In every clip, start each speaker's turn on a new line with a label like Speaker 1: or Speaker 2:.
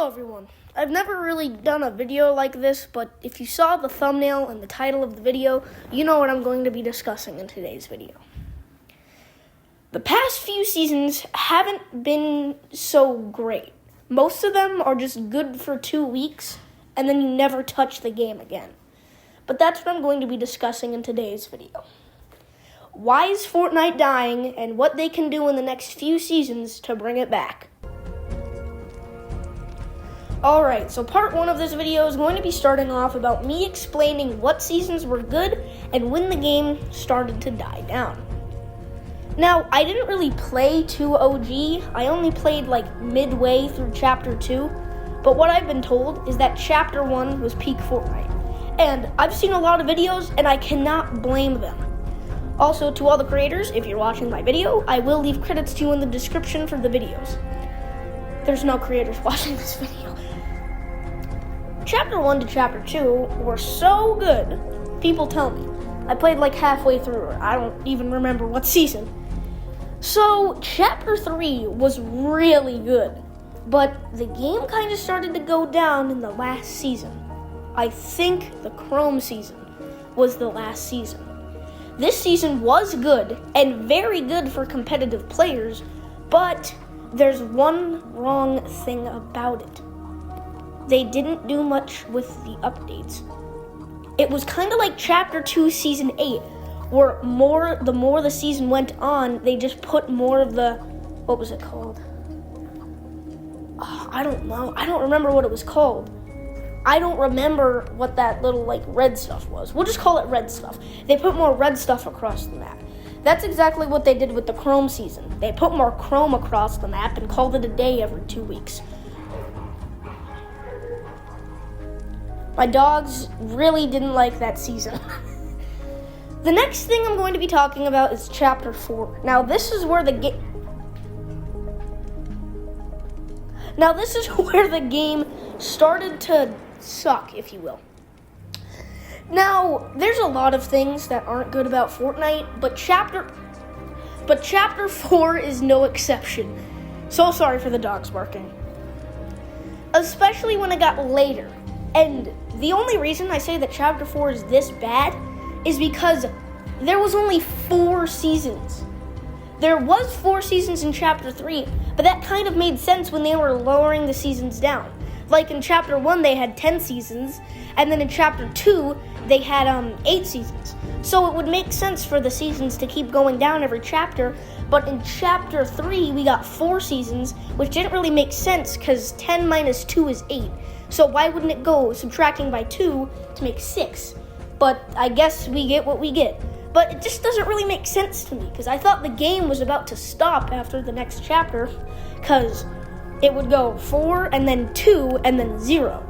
Speaker 1: Hello everyone. I've never really done a video like this, but if you saw the thumbnail and the title of the video, you know what I'm going to be discussing in today's video. The past few seasons haven't been so great. Most of them are just good for 2 weeks, and then you never touch the game again. But that's what I'm going to be discussing in today's video. Why is Fortnite dying, and what they can do in the next few seasons to bring it back? Alright, so part 1 of this video is going to be starting off about me explaining what seasons were good and when the game started to die down. Now, I didn't really play 2 OG, I only played like midway through Chapter 2, but what I've been told is that Chapter 1 was peak Fortnite. And I've seen a lot of videos and I cannot blame them. Also, to all the creators, if you're watching my video, I will leave credits to you in the description for the videos. There's no creators watching this video. Chapter 1 to Chapter 2 were so good, people tell me. I played like halfway through, I don't even remember what season. So, Chapter 3 was really good, but the game kind of started to go down in the last season. I think the Chrome season was the last season. This season was good, and very good for competitive players, but there's one wrong thing about it. They didn't do much with the updates. It was kind of like Chapter 2 Season 8, where the more the season went on, they just put more of the, what was it called? I don't know. I don't remember what it was called. I don't remember what that little like red stuff was. We'll just call it red stuff. They put more red stuff across the map. That's exactly what they did with the Chrome season. They put more Chrome across the map and called it a day every 2 weeks. My dogs really didn't like that season. The next thing I'm going to be talking about is Chapter 4. Now this is where the game started to suck, if you will. Now, there's a lot of things that aren't good about Fortnite, but Chapter 4 is no exception. So sorry for the dogs barking. Especially when it got later. And the only reason I say that Chapter 4 is this bad is because there was only 4 seasons. There was 4 seasons in Chapter 3, but that kind of made sense when they were lowering the seasons down. Like in Chapter 1, they had 10 seasons, and then in Chapter 2, they had 8 seasons. So it would make sense for the seasons to keep going down every chapter, but in Chapter 3, we got 4 seasons, which didn't really make sense because 10 minus 2 is 8. So why wouldn't it go subtracting by 2 to make 6? But I guess we get what we get. But it just doesn't really make sense to me because I thought the game was about to stop after the next chapter because it would go 4 and then 2 and then 0.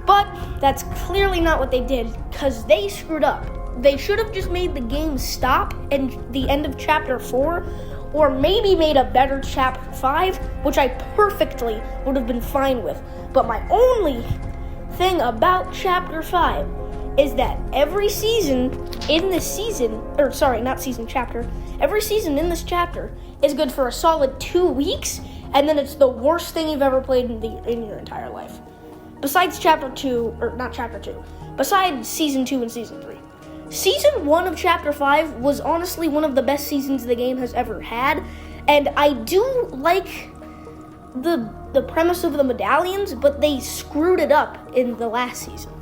Speaker 1: But that's clearly not what they did because they screwed up. They should have just made the game stop at the end of Chapter 4 or maybe made a better Chapter 5, which I perfectly would have been fine with. But my only thing about Chapter 5 is that every season in this every season in this chapter is good for a solid 2 weeks, and then it's the worst thing you've ever played in your entire life. Besides besides Season 2 and Season 3. Season 1 of Chapter 5 was honestly one of the best seasons the game has ever had, and I do like the premise of the medallions, but they screwed it up in the last season.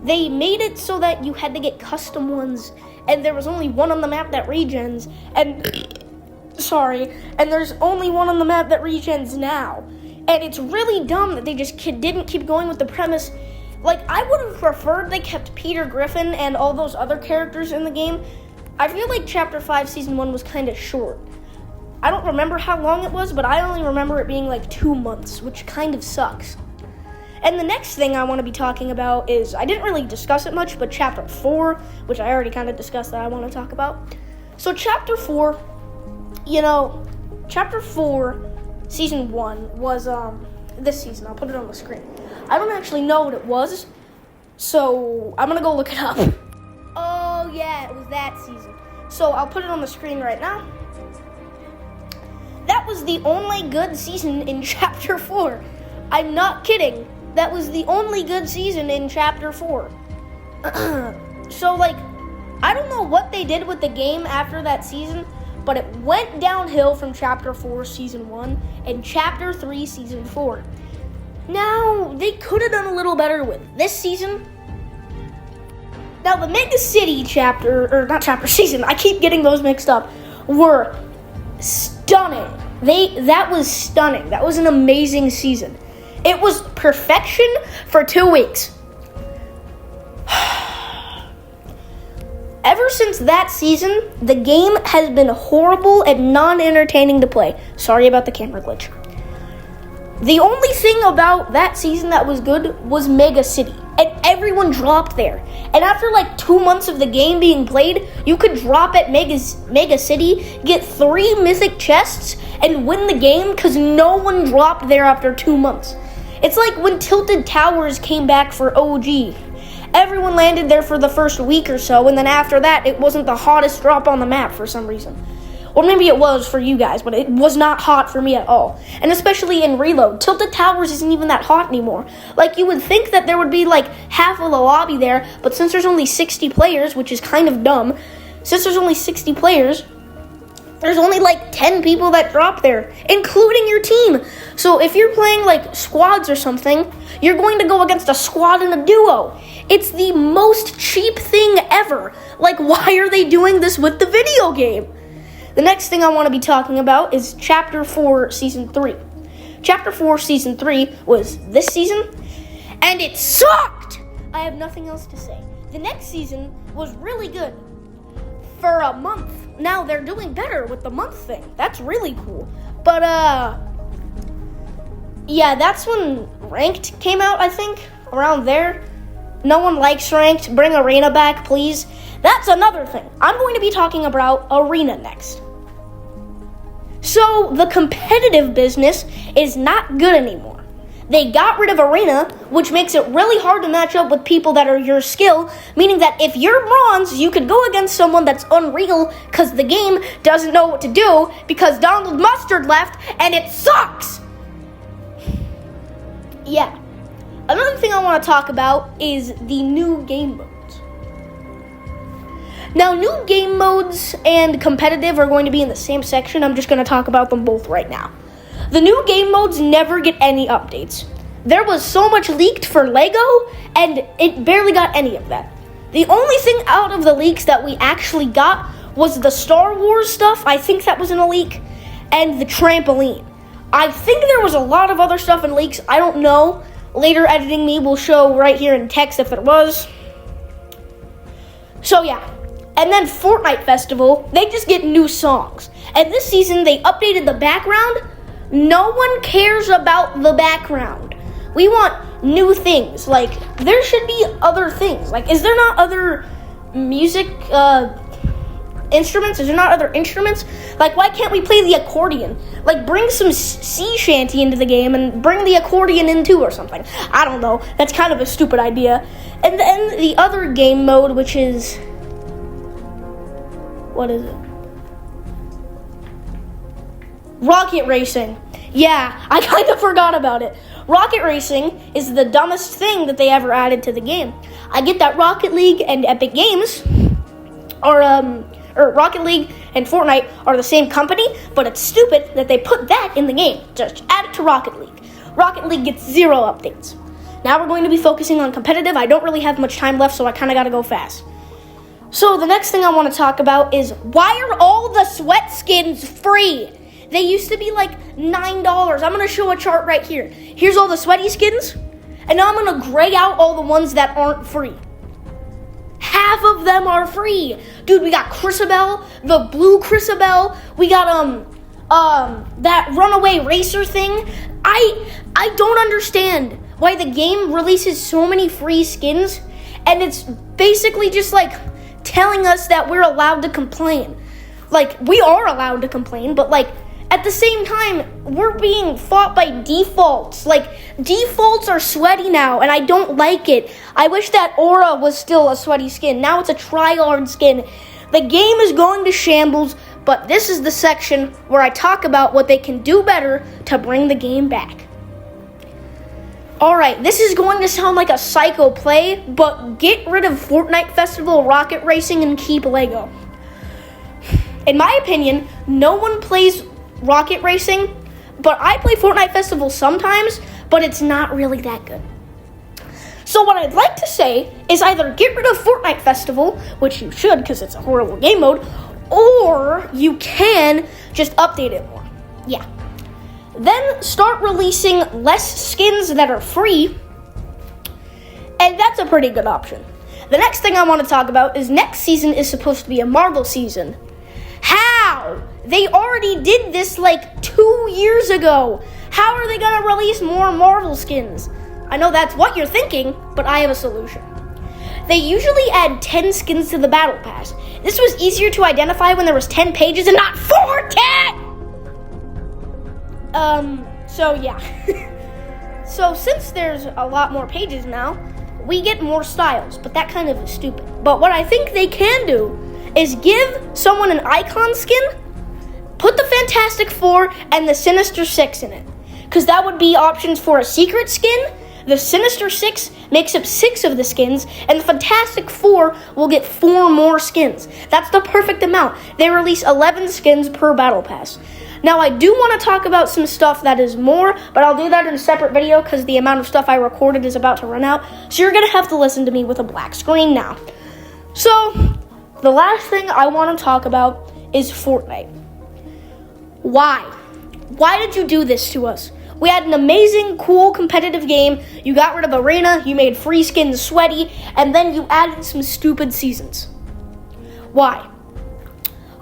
Speaker 1: They made it so that you had to get custom ones, and there was only one on the map that regens, and there's only one on the map that regens now. And it's really dumb that they just didn't keep going with the premise. Like, I would have preferred they kept Peter Griffin and all those other characters in the game. I feel like Chapter 5 Season 1 was kind of short. I don't remember how long it was, but I only remember it being like 2 months, which kind of sucks. And the next thing I want to be talking about is, I didn't really discuss it much, but Chapter 4, which I already kind of discussed that I want to talk about. So Chapter 4, Chapter 4 Season 1 was this season. I'll put it on the screen. I don't actually know what it was, so I'm going to go look it up. Oh yeah, it was that season. So I'll put it on the screen right now. That was the only good season in Chapter 4. I'm not kidding. That was the only good season in Chapter 4. So, like, I don't know what they did with the game after that season, but it went downhill from Chapter 4, Season 1, and Chapter 3, Season 4. Now, they could have done a little better with this season. Now, the Mega City season, I keep getting those mixed up, were stunning. That was stunning. That was an amazing season. It was perfection for 2 weeks. Ever since that season, the game has been horrible and non-entertaining to play. Sorry about the camera glitch. The only thing about that season that was good was Mega City, and everyone dropped there. And after like 2 months of the game being played, you could drop at Mega City, get 3 mythic chests, and win the game because no one dropped there after 2 months. It's like when Tilted Towers came back for OG. Everyone landed there for the first week or so, and then after that, it wasn't the hottest drop on the map for some reason. Or maybe it was for you guys, but it was not hot for me at all. And especially in Reload, Tilted Towers isn't even that hot anymore. Like, you would think that there would be like half of the lobby there, but since there's only 60 players, which is kind of dumb, since there's only 60 players, there's only like 10 people that drop there, including your team. So if you're playing like squads or something, you're going to go against a squad and a duo. It's the most cheap thing ever. Like, why are they doing this with the video game? The next thing I want to be talking about is Chapter 4, Season 3. Chapter 4, Season 3 was this season, and it sucked! I have nothing else to say. The next season was really good for a month. Now they're doing better with the month thing. That's really cool. But, yeah, that's when Ranked came out, I think, around there. No one likes Ranked. Bring Arena back, please. That's another thing. I'm going to be talking about Arena next. So, the competitive business is not good anymore. They got rid of Arena, which makes it really hard to match up with people that are your skill, meaning that if you're bronze, you could go against someone that's unreal because the game doesn't know what to do because Donald Mustard left and it sucks! Yeah. Another thing I want to talk about is the new game modes. Now, new game modes and competitive are going to be in the same section. I'm just going to talk about them both right now. The new game modes never get any updates. There was so much leaked for Lego, and it barely got any of that. The only thing out of the leaks that we actually got was the Star Wars stuff. I think that was in a leak, and the trampoline. I think there was a lot of other stuff in leaks. I don't know. Later editing me will show right here in text if there was. So yeah. And then Fortnite Festival, they just get new songs. And this season, they updated the background. No one cares about the background. We want new things. Like, there should be other things. Like, is there not other music instruments? Is there not other instruments? Like, why can't we play the accordion? Like, bring some sea shanty into the game and bring the accordion in too or something. I don't know. That's kind of a stupid idea. And then the other game mode, which is... what is it? Rocket Racing. Yeah, I kind of forgot about it. Rocket Racing is the dumbest thing that they ever added to the game. I get that Rocket League and Epic Games or Rocket League and Fortnite are the same company, but it's stupid that they put that in the game. Just add it to Rocket League. Rocket League gets 0 updates. Now we're going to be focusing on competitive. I don't really have much time left, so I kind of got to go fast. So the next thing I want to talk about is, why are all the sweat skins free? They used to be like $9. I'm going to show a chart right here. Here's all the sweaty skins. And now I'm going to gray out all the ones that aren't free. Half of them are free. Dude, we got Chrisabel, the blue Chrisabel. We got that runaway racer thing. I don't understand why the game releases so many free skins. And it's basically just like telling us that we're allowed to complain. Like, we are allowed to complain, but like, at the same time, we're being fought by defaults. Like, defaults are sweaty now, and I don't like it. I wish that Aura was still a sweaty skin. Now it's a tryhard skin. The game is going to shambles, but this is the section where I talk about what they can do better to bring the game back. Alright, this is going to sound like a psycho play, but get rid of Fortnite Festival, Rocket Racing, and keep Lego. In my opinion, no one plays Rocket Racing, but I play Fortnite Festival sometimes, but it's not really that good. So what I'd like to say is either get rid of Fortnite Festival, which you should because it's a horrible game mode, or you can just update it more. Yeah. Then start releasing less skins that are free, and that's a pretty good option. The next thing I want to talk about is next season is supposed to be a Marvel season. How? They already did this like 2 years ago. How are they going to release more Marvel skins? I know that's what you're thinking, but I have a solution. They usually add 10 skins to the Battle Pass. This was easier to identify when there was 10 pages and not 14! So yeah. So since there's a lot more pages now, we get more styles, but that kind of is stupid. But what I think they can do is give someone an icon skin, put the Fantastic Four and the Sinister Six in it. Because that would be options for a secret skin. The Sinister Six makes up 6 of the skins, and the Fantastic Four will get 4 more skins. That's the perfect amount. They release 11 skins per Battle Pass. Now, I do want to talk about some stuff that is more, but I'll do that in a separate video because the amount of stuff I recorded is about to run out. So you're going to have to listen to me with a black screen now. So, the last thing I want to talk about is Fortnite. Why? Why did you do this to us? We had an amazing, cool, competitive game. You got rid of Arena, you made free skins sweaty, and then you added some stupid seasons. Why?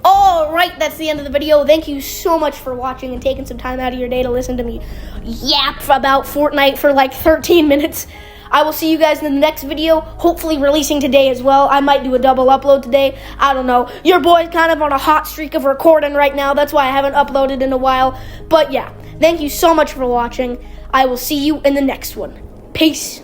Speaker 1: Alright, that's the end of the video. Thank you so much for watching and taking some time out of your day to listen to me yap about Fortnite for like 13 minutes. I will see you guys in the next video, hopefully releasing today as well. I might do a double upload today. I don't know. Your boy's kind of on a hot streak of recording right now. That's why I haven't uploaded in a while. But yeah, thank you so much for watching. I will see you in the next one. Peace.